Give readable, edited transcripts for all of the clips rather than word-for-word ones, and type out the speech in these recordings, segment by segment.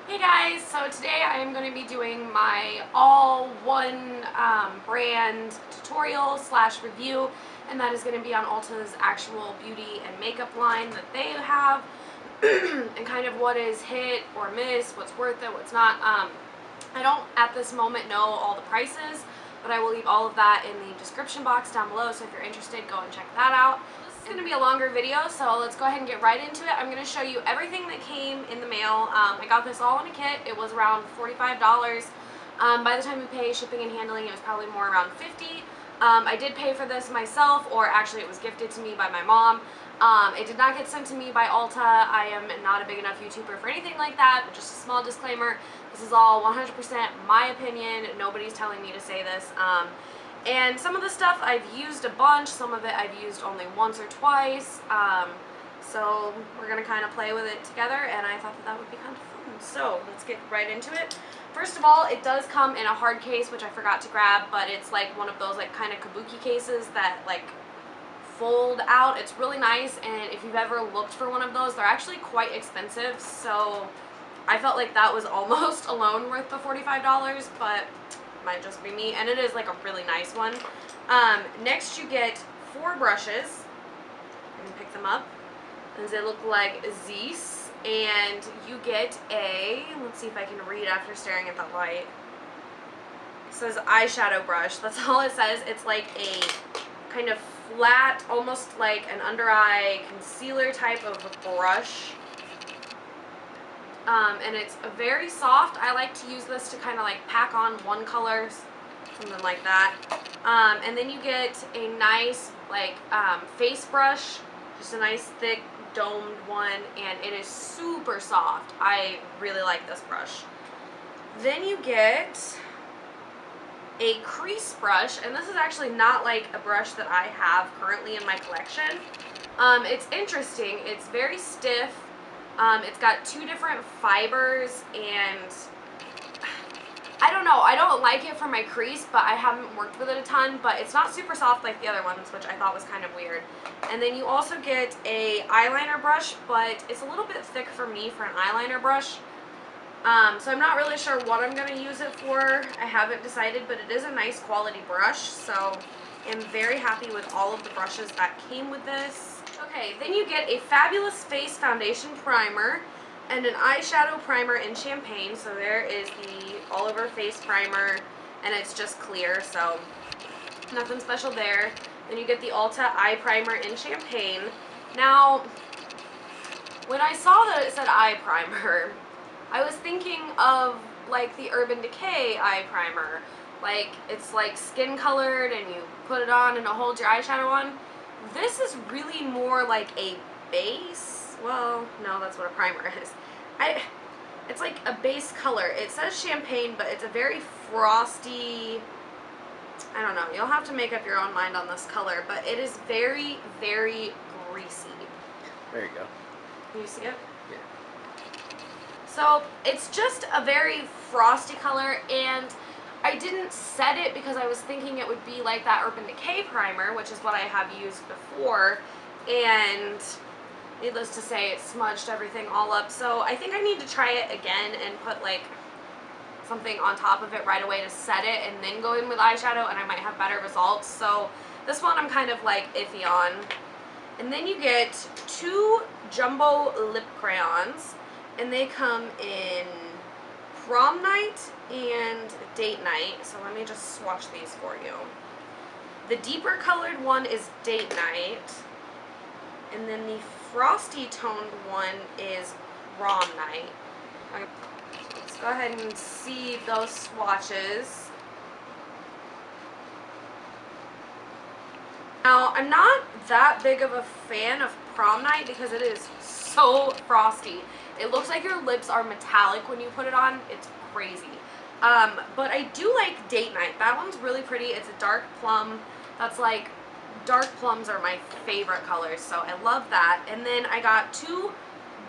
Hey guys, so today I am going to be doing my all-one brand tutorial slash review, and that is going to be on Ulta's actual beauty and makeup line that they have, and kind of what is hit or miss, what's worth it, what's not. I don't at this moment know all the prices, but I will leave all of that in the description box down below, so if you're interested, go and check that out. This is going to be a longer video, so let's go ahead and get right into it. I'm going to show you everything that came in the mail. I got this all in a kit. It was around $45. By the time you pay shipping and handling, it was probably more around $50. I did pay for this myself, or actually it was gifted to me by my mom. It did not get sent to me by Ulta. I am not a big enough YouTuber for anything like that, but just a small disclaimer, this is all 100% my opinion. Nobody's telling me to say this. And some of the stuff I've used a bunch, some of it I've used only once or twice. So we're going to kind of play with it together, and I thought that would be kind of fun. So let's get right into it. First of all, it does come in a hard case, which I forgot to grab, but it's like one of those like kind of kabuki cases that like fold out. It's really nice, and if you've ever looked for one of those, they're actually quite expensive, so I felt like that was almost alone worth the $45, but might just be me, and it is like a really nice one. Next you get 4 brushes. You can pick them up, and they look like these, and you get a, let's see if I can read after staring at that light. It says eyeshadow brush. That's all it says. It's like a kind of flat, almost like an under eye concealer type of brush. And it's very soft. I like to use this to kind of like pack on one color, something like that. And then you get a nice like face brush, just a nice thick domed one, and it is super soft. I really like this brush. Then you get a crease brush, and this is actually not like a brush that I have currently in my collection. It's interesting. It's very stiff. It's got 2 different fibers, and I don't know, I don't like it for my crease, but I haven't worked with it a ton, but it's not super soft like the other ones, which I thought was kind of weird. And then you also get a eyeliner brush, but it's a little bit thick for me for an eyeliner brush. So I'm not really sure what I'm going to use it for. I haven't decided, but it is a nice quality brush, so I'm very happy with all of the brushes that came with this. Okay, then you get a fabulous face foundation primer and an eyeshadow primer in champagne. So there is the all over face primer, and it's just clear, so nothing special there. Then you get the Ulta eye primer in champagne. Now, when I saw that it said eye primer, I was thinking of like the Urban Decay eye primer. Like, it's like skin colored and you put it on and it holds your eyeshadow on. This is really more like a base. Well, no, that's what a primer is. It's like a base color. It says champagne, but it's a very frosty, I don't know. You'll have to make up your own mind on this color, but it is very, very greasy. There you go. Can you see it? Yeah. So it's just a very frosty color, and I didn't set it because I was thinking it would be like that Urban Decay primer, which is what I have used before, and needless to say, it smudged everything all up. So I think I need to try it again and put like something on top of it right away to set it, and then go in with eyeshadow, and I might have better results. So this one I'm kind of like iffy on. And then you get 2 jumbo lip crayons, and they come in Prom Night and Date Night. So let me just swatch these for you. The deeper colored one is Date Night, and then the frosty toned one is Prom Night. Okay, let's go ahead and see those swatches. Now, I'm not that big of a fan of Prom Night because it is so frosty. It looks like your lips are metallic when you put it on. It's crazy. But I do like Date Night. That one's really pretty. It's a dark plum. That's like, dark plums are my favorite colors, so I love that. And then I got 2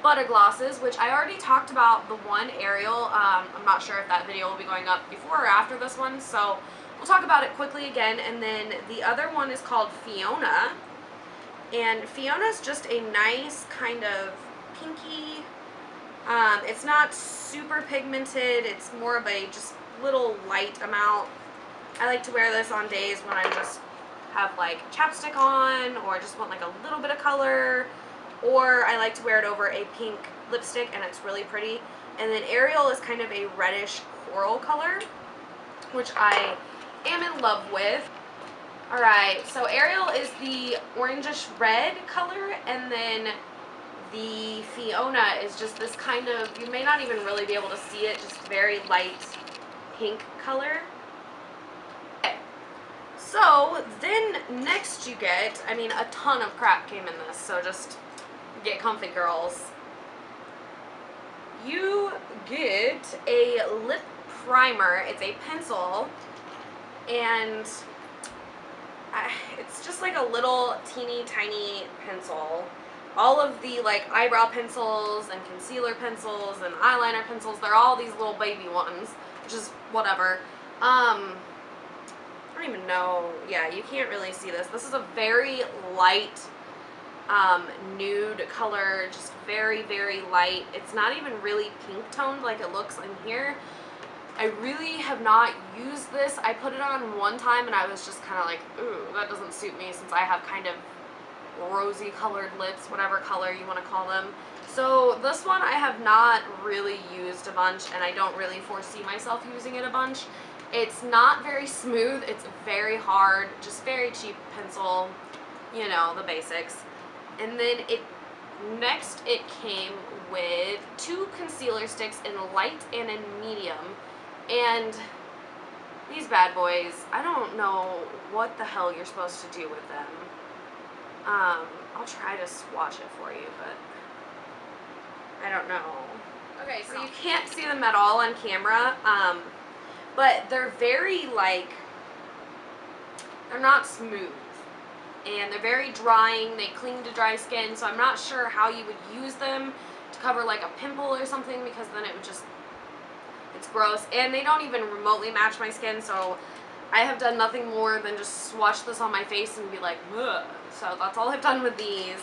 butter glosses, which I already talked about the one Ariel. I'm not sure if that video will be going up before or after this one, so we'll talk about it quickly again. And then the other one is called Fiona, and Fiona's just a nice kind of pinky, It's not super pigmented. It's more of a just little light amount. I like to wear this on days when I just have like chapstick on or just want like a little bit of color, or I like to wear it over a pink lipstick and it's really pretty. And then Ariel is kind of a reddish coral color, which I am in love with. Alright, so Ariel is the orangish red color, and then the Fiona is just this kind of, you may not even really be able to see it, just very light pink color. Okay. So then next you get, I mean, a ton of crap came in this, so just get comfy, girls. You get a lip primer. It's a pencil, and it's just like a little teeny tiny pencil. All of the like eyebrow pencils and concealer pencils and eyeliner pencils, they're all these little baby ones, which is whatever. I don't even know. Yeah, you can't really see this. This is a very light nude color, just very, very light. It's not even really pink toned like it looks in here. I really have not used this. I put it on one time and I was just kind of like, ooh, that doesn't suit me since I have kind of rosy colored lips, whatever color you want to call them. So this one I have not really used a bunch, and I don't really foresee myself using it a bunch. It's not very smooth. It's very hard, just very cheap pencil, you know, the basics. And then next it came with 2 concealer sticks in light and in medium. And these bad boys, I don't know what the hell you're supposed to do with them. I'll try to swatch it for you, but I don't know. Okay, so you can't see them at all on camera, but they're very, like, they're not smooth. And they're very drying. They cling to dry skin, so I'm not sure how you would use them to cover, like, a pimple or something, because then it would just, it's gross. And they don't even remotely match my skin, so I have done nothing more than just swatch this on my face and be like, ugh. So that's all I've done with these.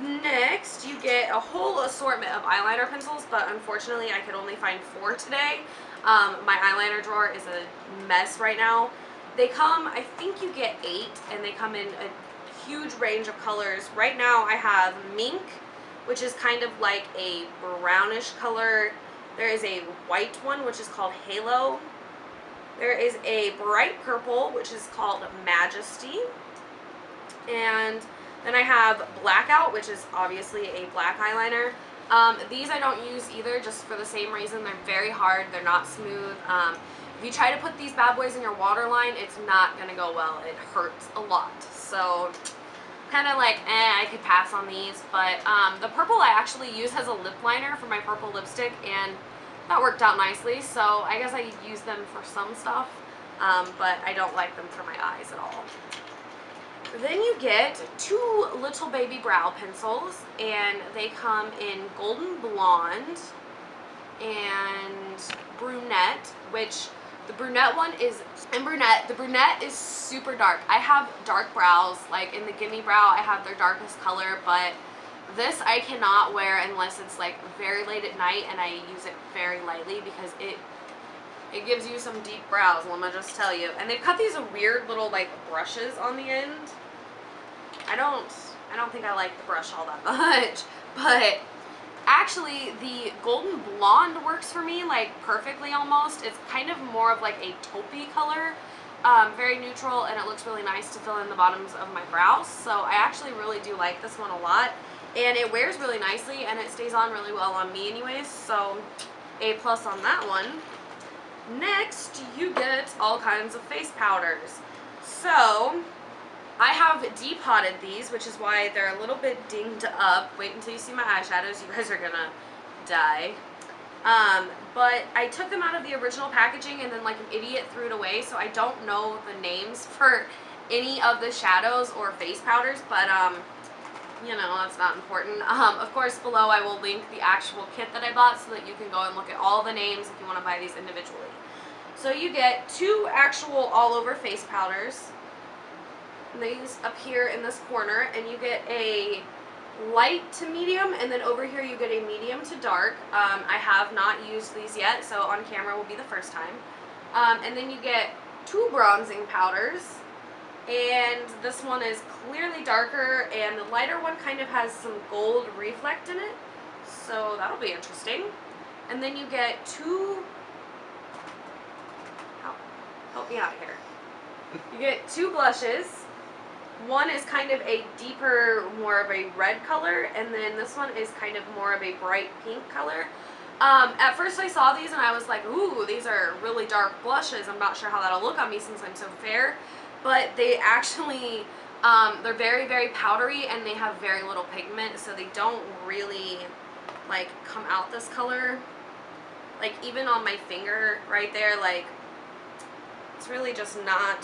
Next, you get a whole assortment of eyeliner pencils, but unfortunately I could only find 4 today. My eyeliner drawer is a mess right now. They come, I think you get 8, and they come in a huge range of colors. Right now I have Mink, which is kind of like a brownish color. There is a white one, which is called Halo. There is a bright purple, which is called Majesty. And then I have Blackout, which is obviously a black eyeliner. These I don't use either, just for the same reason. They're very hard. They're not smooth. If you try to put these bad boys in your waterline, it's not going to go well. It hurts a lot. So kind of like, I could pass on these. But the purple I actually use as a lip liner for my purple lipstick, and that worked out nicely. So I guess I use them for some stuff, but I don't like them for my eyes at all. Then you get 2 little baby brow pencils, and they come in Golden Blonde and Brunette, which the brunette one is, the brunette is super dark. I have dark brows, like in the Gimme Brow I have their darkest color, but this I cannot wear unless it's like very late at night and I use it very lightly, because it gives you some deep brows, let me just tell you. And they've cut these weird little like brushes on the end. I don't think I like the brush all that much, but actually the Golden Blonde works for me like perfectly almost. It's kind of more of like a taupey color, very neutral, and it looks really nice to fill in the bottoms of my brows. So I actually really do like this one a lot, and it wears really nicely and it stays on really well on me anyways, so A+ on that one. Next, you get all kinds of face powders. So I have depotted these, which is why they're a little bit dinged up. Wait until you see my eyeshadows. You guys are gonna die. But I took them out of the original packaging and then like an idiot threw it away, so I don't know the names for any of the shadows or face powders, but you know, that's not important. Of course, below I will link the actual kit that I bought so that you can go and look at all the names if you want to buy these individually. So you get 2 actual all-over face powders. These up here in this corner, and you get a light to medium, and then over here you get a medium to dark. I have not used these yet, so on camera will be the first time. And then you get 2 bronzing powders, and this one is clearly darker, and the lighter one kind of has some gold reflect in it, so that'll be interesting. And then you get 2, help me out here. You get 2 blushes. One is kind of a deeper, more of a red color, and then this one is kind of more of a bright pink color. At first I saw these and I was like, ooh, these are really dark blushes. I'm not sure how that'll look on me since I'm so fair, but they actually, they're very, very powdery, and they have very little pigment, so they don't really like come out this color. Like even on my finger right there, like it's really just not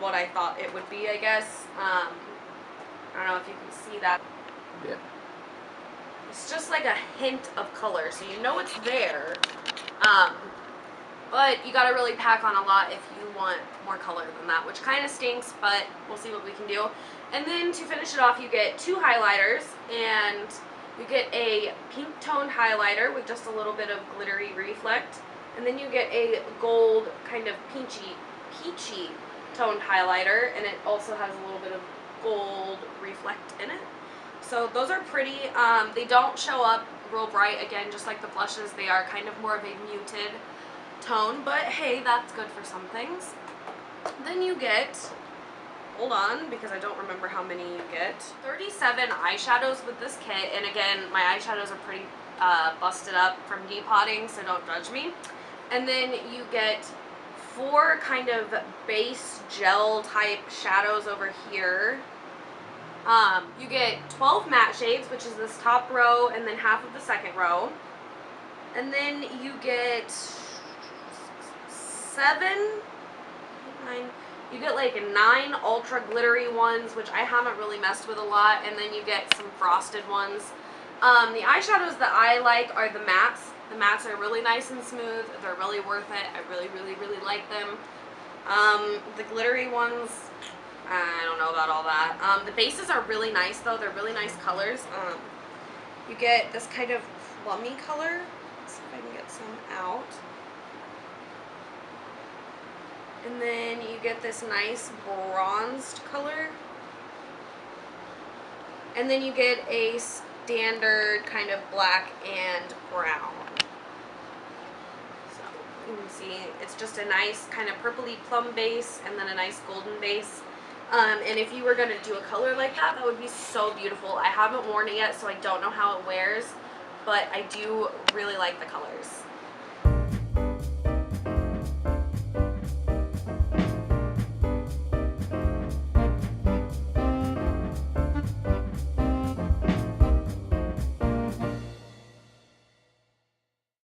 what I thought it would be, I guess. I don't know if you can see that. Yeah. It's just like a hint of color, so you know it's there. But you gotta really pack on a lot if you want more color than that, which kind of stinks, but we'll see what we can do. And then to finish it off, you get 2 highlighters, and you get a pink toned highlighter with just a little bit of glittery reflect, and then you get a gold kind of peachy toned highlighter, and it also has a little bit of gold reflect in it. So those are pretty. They don't show up real bright, again, just like the blushes. They are kind of more of a muted tone, but hey, that's good for some things. Then you get, hold on, because I don't remember how many you get, 37 eyeshadows with this kit, and again, my eyeshadows are pretty busted up from depotting, so don't judge me. And then you get 4 kind of base gel type shadows over here. You get 12 matte shades, which is this top row and then half of the second row. And then you get 7, 9, you get like 9 ultra glittery ones, which I haven't really messed with a lot, and then you get some frosted ones. The eyeshadows that I like are the mattes. The mattes are really nice and smooth. They're really worth it. I really, really, really like them. The glittery ones, I don't know about all that. The bases are really nice though. They're really nice colors. You get this kind of plummy color. Let's see if I can get some out. And then you get this nice bronzed color. And then you get a standard kind of black and brown. So you can see it's just a nice kind of purpley plum base and then a nice golden base. And if you were going to do a color like that, that would be so beautiful. I haven't worn it yet, so I don't know how it wears, but I do really like the colors.